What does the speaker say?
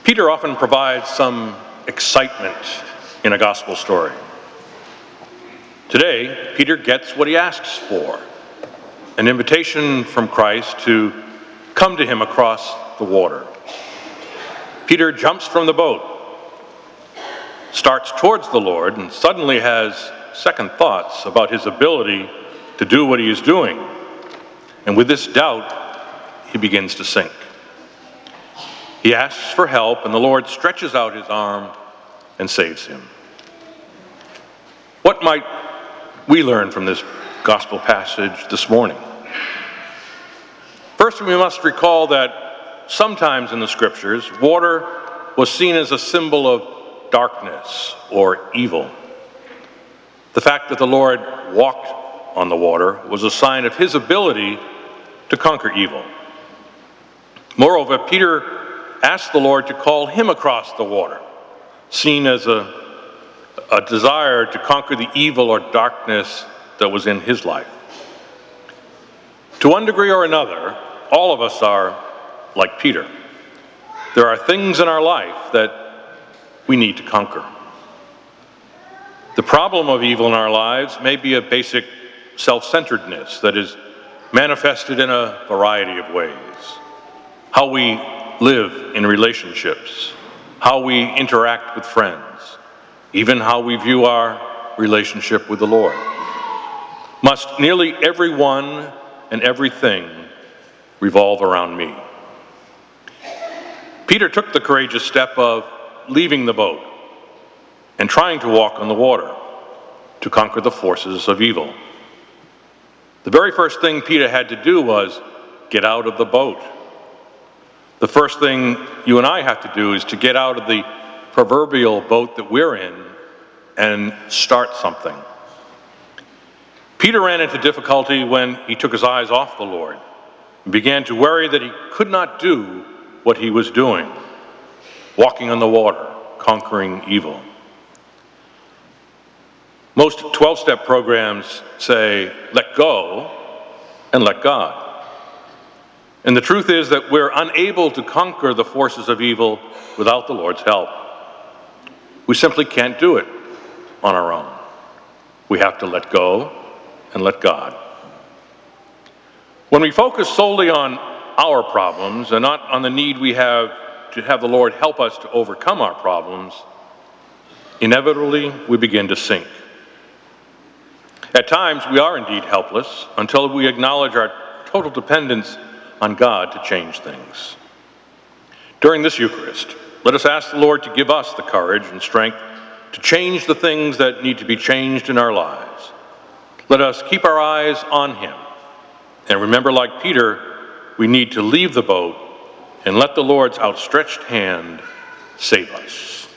Peter often provides some excitement in a gospel story. Today, Peter gets what he asks for, an invitation from Christ to come to him across the water. Peter jumps from the boat, starts towards the Lord, and suddenly has second thoughts about his ability to do what he is doing. And with this doubt, he begins to sink. He asks for help, and the Lord stretches out his arm and saves him. What might we learn from this gospel passage this morning? First, we must recall that sometimes in the scriptures, water was seen as a symbol of darkness or evil. The fact that the Lord walked on the water was a sign of his ability to conquer evil. Moreover, Peter asked the Lord to call him across the water, seen as a desire to conquer the evil or darkness that was in his life. To one degree or another, all of us are like Peter. There are things in our life that we need to conquer. The problem of evil in our lives may be a basic self-centeredness that is manifested in a variety of ways. How we live in relationships, how we interact with friends, even how we view our relationship with the Lord. Must nearly everyone and everything revolve around me? Peter took the courageous step of leaving the boat and trying to walk on the water to conquer the forces of evil. The very first thing Peter had to do was get out of the boat. The first thing you and I have to do is to get out of the proverbial boat that we're in and start something. Peter ran into difficulty when he took his eyes off the Lord and began to worry that he could not do what he was doing, walking on the water, conquering evil. Most 12-step programs say, let go and let God. And the truth is that we're unable to conquer the forces of evil without the Lord's help. We simply can't do it on our own. We have to let go and let God. When we focus solely on our problems and not on the need we have to have the Lord help us to overcome our problems, inevitably we begin to sink. At times we are indeed helpless until we acknowledge our total dependence on God to change things. During this Eucharist, let us ask the Lord to give us the courage and strength to change the things that need to be changed in our lives. Let us keep our eyes on him and remember, like Peter, we need to leave the boat and let the Lord's outstretched hand save us.